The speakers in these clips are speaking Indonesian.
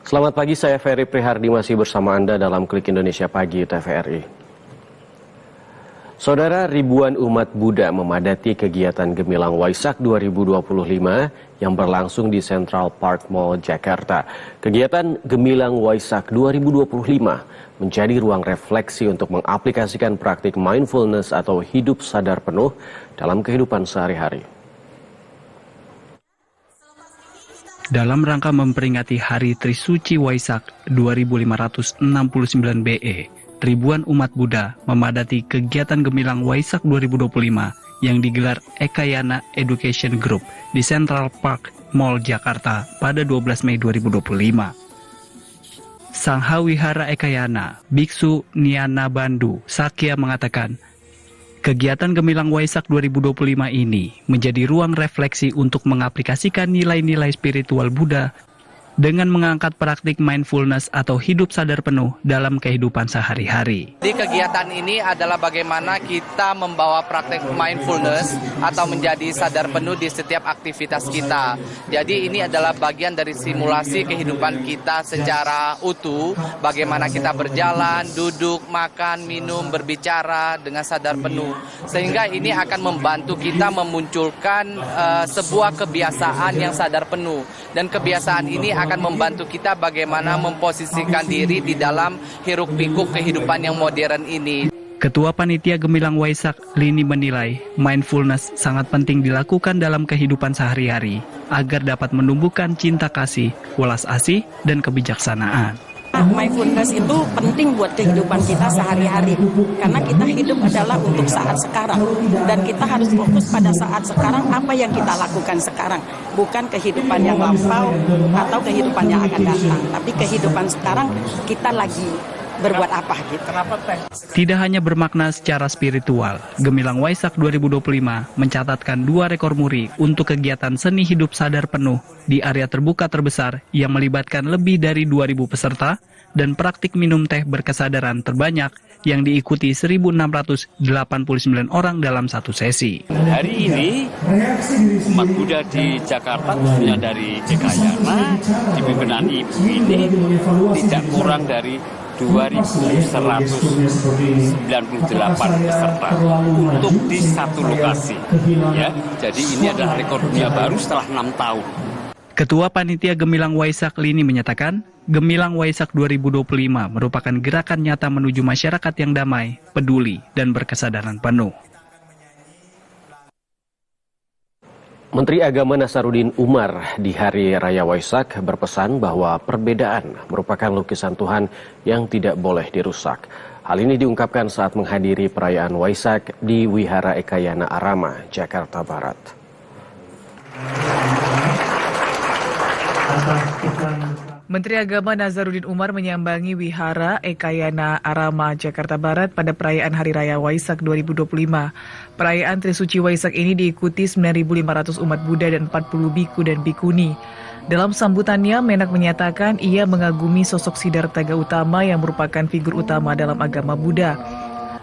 Selamat pagi, saya Ferry Prihardi masih bersama Anda dalam Klik Indonesia Pagi TVRI. Saudara, ribuan umat Buddha memadati kegiatan Gemilang Waisak 2025 yang berlangsung di Central Park Mall, Jakarta. Kegiatan Gemilang Waisak 2025 menjadi ruang refleksi untuk mengaplikasikan praktik mindfulness atau hidup sadar penuh dalam kehidupan sehari-hari. Dalam rangka memperingati Hari Trisuci Waisak 2569 BE, ribuan umat Buddha memadati kegiatan Gemilang Waisak 2025 yang digelar Ekayana Education Group di Central Park Mall, Jakarta pada 12 Mei 2025. Sangha Wihara Ekayana, Biksu Niana Bandu, Sakya mengatakan, kegiatan Gemilang Waisak 2025 ini menjadi ruang refleksi untuk mengaplikasikan nilai-nilai spiritual Buddha dengan mengangkat praktik mindfulness atau hidup sadar penuh dalam kehidupan sehari-hari. Di kegiatan ini adalah bagaimana kita membawa praktik mindfulness atau menjadi sadar penuh di setiap aktivitas kita. Jadi ini adalah bagian dari simulasi kehidupan kita secara utuh, bagaimana kita berjalan, duduk, makan, minum, berbicara dengan sadar penuh. Sehingga ini akan membantu kita memunculkan sebuah kebiasaan yang sadar penuh. Dan kebiasaan ini akan membantu kita bagaimana memposisikan diri di dalam hiruk-pikuk kehidupan yang modern ini. Ketua Panitia Gemilang Waisak, Lini menilai mindfulness sangat penting dilakukan dalam kehidupan sehari-hari agar dapat menumbuhkan cinta kasih, welas asih, dan kebijaksanaan. Mindfulness itu penting buat kehidupan kita sehari-hari karena kita hidup adalah untuk saat sekarang dan kita harus fokus pada saat sekarang, apa yang kita lakukan sekarang, bukan kehidupan yang lampau atau kehidupan yang akan datang, tapi kehidupan sekarang kita lagi berbuat apa gitu. Tidak hanya bermakna secara spiritual, Gemilang Waisak 2025 mencatatkan 2 rekor muri untuk kegiatan seni hidup sadar penuh di area terbuka terbesar yang melibatkan lebih dari 2.000 peserta dan praktik minum teh berkesadaran terbanyak yang diikuti 1.689 orang dalam satu sesi. Hari ini umat Buddha di Jakarta, khususnya dari Ekayana, di pimpinan Ibu ini tidak kurang dari 2.198 peserta untuk di satu lokasi. Ya, jadi ini adalah rekor dunia baru setelah 6 tahun. Ketua Panitia Gemilang Waisak Lini menyatakan, Gemilang Waisak 2025 merupakan gerakan nyata menuju masyarakat yang damai, peduli, dan berkesadaran penuh. Menteri Agama Nasaruddin Umar di Hari Raya Waisak berpesan bahwa perbedaan merupakan lukisan Tuhan yang tidak boleh dirusak. Hal ini diungkapkan saat menghadiri perayaan Waisak di Wihara Ekayana Arama, Jakarta Barat. Menteri Agama Nasaruddin Umar menyambangi Wihara Ekayana Arama, Jakarta Barat pada perayaan Hari Raya Waisak 2025. Perayaan Trisuci Waisak ini diikuti 9.500 umat Buddha dan 40 biku dan bikuni. Dalam sambutannya, Menak menyatakan ia mengagumi sosok Siddhartha Gautama yang merupakan figur utama dalam agama Buddha.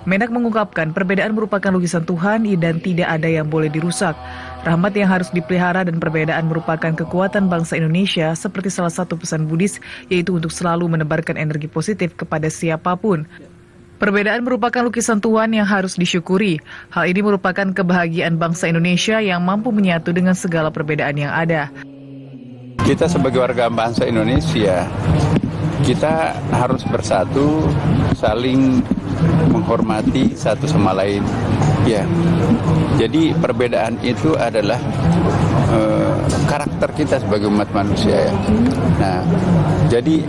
Menak mengungkapkan perbedaan merupakan lukisan Tuhan dan tidak ada yang boleh dirusak. Rahmat yang harus dipelihara dan perbedaan merupakan kekuatan bangsa Indonesia seperti salah satu pesan Buddhis, yaitu untuk selalu menebarkan energi positif kepada siapapun. Perbedaan merupakan lukisan Tuhan yang harus disyukuri. Hal ini merupakan kebahagiaan bangsa Indonesia yang mampu menyatu dengan segala perbedaan yang ada. Kita sebagai warga bangsa Indonesia, kita harus bersatu, saling menghormati satu sama lain. Ya, jadi perbedaan itu adalah karakter kita sebagai umat manusia. Ya. Nah, jadi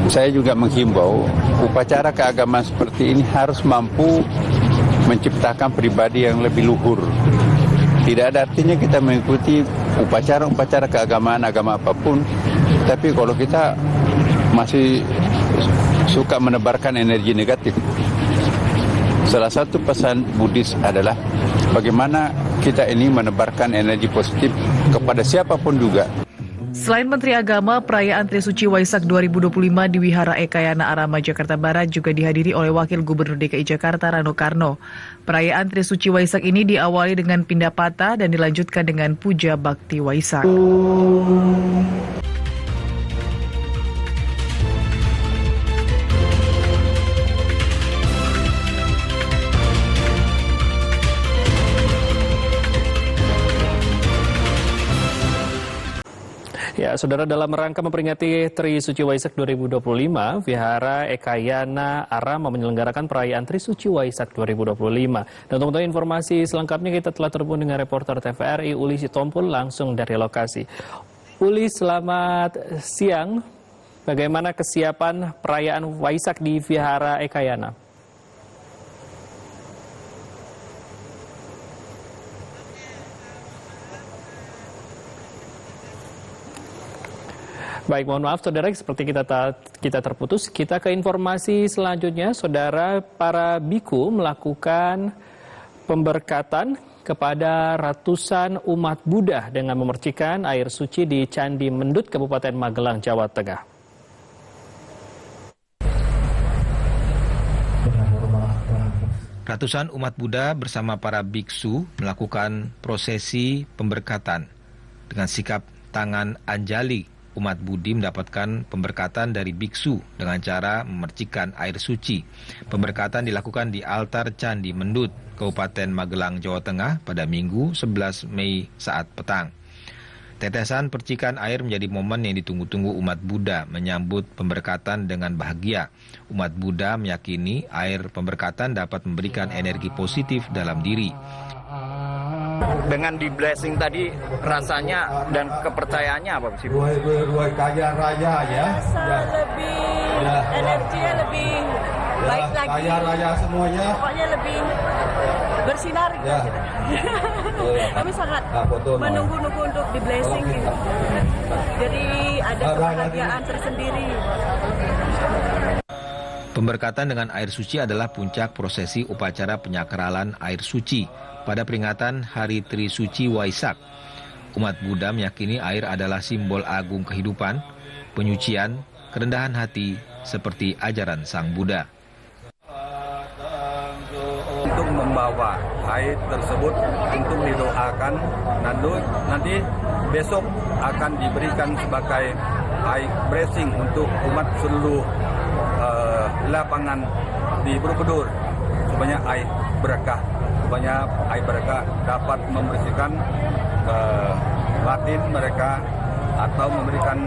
saya juga menghimbau upacara keagamaan seperti ini harus mampu menciptakan pribadi yang lebih luhur. Tidak ada artinya kita mengikuti upacara-upacara keagamaan agama apapun, tapi kalau kita masih suka menebarkan energi negatif. Salah satu pesan Buddhis adalah bagaimana kita ini menebarkan energi positif kepada siapapun juga. Selain Menteri Agama, perayaan Trisuci Waisak 2025 di Wihara Ekayana Arama, Jakarta Barat juga dihadiri oleh Wakil Gubernur DKI Jakarta Rano Karno. Perayaan Trisuci Waisak ini diawali dengan Pindapata dan dilanjutkan dengan Puja Bakti Waisak. Ya, saudara, dalam rangka memperingati Trisuci Waisak 2025, Wihara Ekayana Arama menyelenggarakan perayaan Trisuci Waisak 2025. Dan untuk mengetahui informasi selengkapnya kita telah terhubung dengan reporter TVRI Uli Sitompul langsung dari lokasi. Uli, selamat siang. Bagaimana kesiapan perayaan Waisak di Wihara Ekayana? Baik, mohon maaf saudara, seperti kita terputus. Kita ke informasi selanjutnya. Saudara, para biku melakukan pemberkatan kepada ratusan umat Buddha dengan memercikan air suci di Candi Mendut, Kabupaten Magelang, Jawa Tengah. Ratusan umat Buddha bersama para biksu melakukan prosesi pemberkatan dengan sikap tangan anjali. Umat Budi mendapatkan pemberkatan dari biksu dengan cara memercikan air suci. Pemberkatan dilakukan di altar Candi Mendut, Kabupaten Magelang, Jawa Tengah pada Minggu 11 Mei saat petang. Tetesan percikan air menjadi momen yang ditunggu-tunggu umat Buddha menyambut pemberkatan dengan bahagia. Umat Buddha meyakini air pemberkatan dapat memberikan energi positif dalam diri. Dengan di blessing tadi rasanya dan kepercayaannya apa sih? Kaya raya ya. Lebih energinya lebih baik lagi. Kaya raya semuanya. Pokoknya lebih bersinar gitu. Kami sangat menunggu-nunggu untuk di blessing gitu. Jadi ada kebahagiaan tersendiri. Pemberkatan dengan air suci adalah puncak prosesi upacara penyakralan air suci pada peringatan Hari Trisuci Waisak. Umat Buddha meyakini air adalah simbol agung kehidupan, penyucian, kerendahan hati, seperti ajaran Sang Buddha. Untuk membawa air tersebut untuk didoakan, nanti besok akan diberikan sebagai air blessing untuk umat seluruh lapangan di Borobudur, supaya air berkah. Supaya air berkah dapat membersihkan batin mereka atau memberikan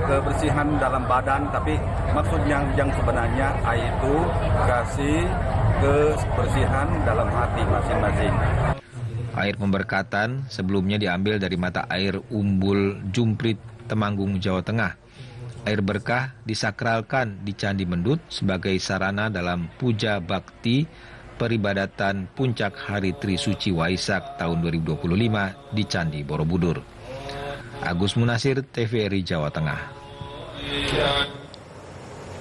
kebersihan dalam badan. Tapi maksudnya yang sebenarnya air itu kasih kebersihan dalam hati masing-masing. Air pemberkatan sebelumnya diambil dari mata air Umbul Jumprit, Temanggung, Jawa Tengah. Air berkah disakralkan di Candi Mendut sebagai sarana dalam puja bakti peribadatan puncak Hari Trisuci Waisak tahun 2025 di Candi Borobudur. Agus Munasir, TVRI Jawa Tengah.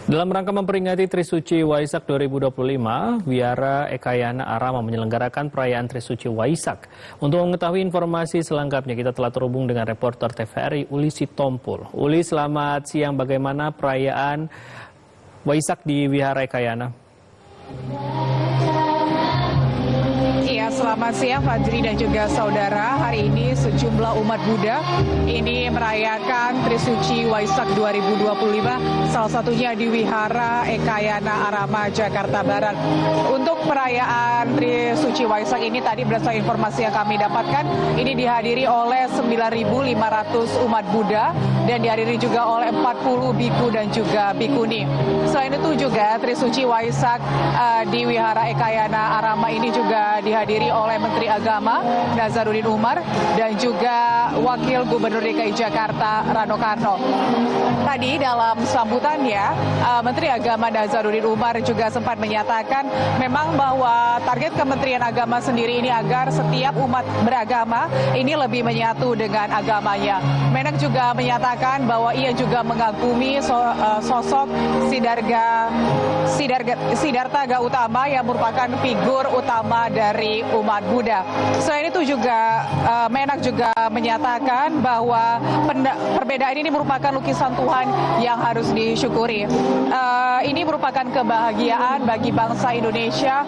Dalam rangka memperingati Trisuci Waisak 2025, Wihara Ekayana Arama menyelenggarakan perayaan Trisuci Waisak. Untuk mengetahui informasi selengkapnya, kita telah terhubung dengan reporter TVRI Uli Sitompul. Uli, selamat siang. Bagaimana perayaan Waisak di Wihara Ekayana? Iya, selamat siang Fajri dan juga saudara. Hari ini sejumlah umat Buddha ini merayakan Trisuci Waisak 2025, salah satunya di Wihara Ekayana Arama, Jakarta Barat. Untuk perayaan Trisuci Waisak ini tadi berdasarkan informasi yang kami dapatkan, ini dihadiri oleh 9.500 umat Buddha dan dihadiri juga oleh 40 biku dan juga bikuni. Selain itu juga Trisuci Waisak di Wihara Ekayana Arama ini juga dihadiri oleh Menteri Agama Nazaruddin Umar dan juga Wakil Gubernur DKI Jakarta Rano Karno. Tadi dalam sambutannya Menteri Agama Nazaruddin Umar juga sempat menyatakan memang bahwa target Kementerian Agama sendiri ini agar setiap umat beragama ini lebih menyatu dengan agamanya. Menak juga menyatakan bahwa ia juga mengagumi sosok Siddhartha Gautama yang merupakan figur utama dari umat Buddha. Selain itu juga Menak juga menyatakan bahwa perbedaan ini merupakan lukisan Tuhan yang harus disyukuri. Ini merupakan kebahagiaan bagi bangsa Indonesia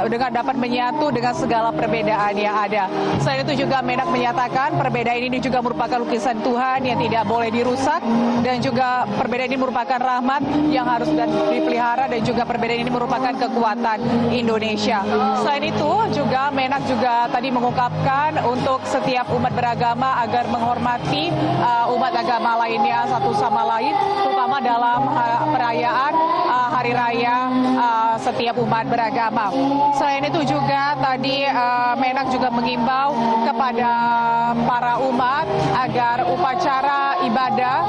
dengan dapat menyatu dengan segala perbedaan yang ada. Selain itu juga Menak menyatakan perbedaan ini juga merupakan lukisan Tuhan yang tidak boleh dirusak dan juga perbedaan ini merupakan rahmat yang harus dipelihara dan juga perbedaan ini merupakan kekuatan Indonesia. Selain itu juga Menak juga tadi mengungkapkan untuk setiap umat beragama beragama agar menghormati umat agama lainnya satu sama lain, terutama dalam perayaan Hari Raya setiap umat beragama. Selain itu juga tadi Menak juga mengimbau kepada para umat agar upacara ibadah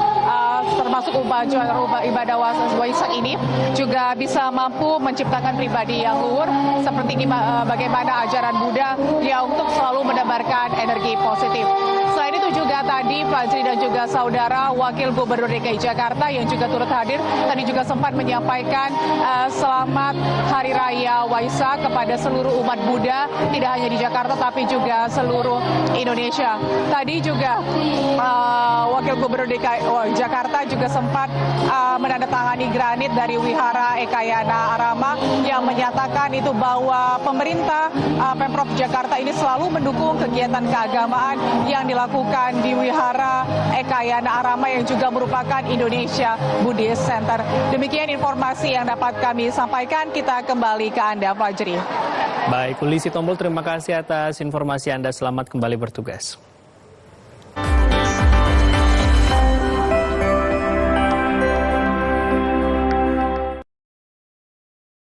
termasuk upacara ibadah Waisak ini juga bisa mampu menciptakan pribadi yang luhur seperti bagaimana ajaran Buddha yang untuk selalu menebarkan energi positif. Selain itu juga tadi Fajri dan juga saudara Wakil Gubernur DKI Jakarta yang juga turut hadir tadi juga sempat menyampaikan selamat Hari Raya Waisak kepada seluruh umat Buddha, tidak hanya di Jakarta tapi juga seluruh Indonesia. Tadi juga Wakil Gubernur DKI Jakarta juga sempat menandatangani granit dari Wihara Ekayana Arama yang menyatakan itu bahwa pemerintah Pemprov Jakarta ini selalu mendukung kegiatan keagamaan yang dilakukan di Wihara Ekayana Arama yang juga merupakan Indonesia Buddhist Center. Demikian informasi yang dapat kami sampaikan. Kita kembali ke Anda, Fajri. Baik, Uli Sitompul, terima kasih atas informasi Anda. Selamat kembali bertugas.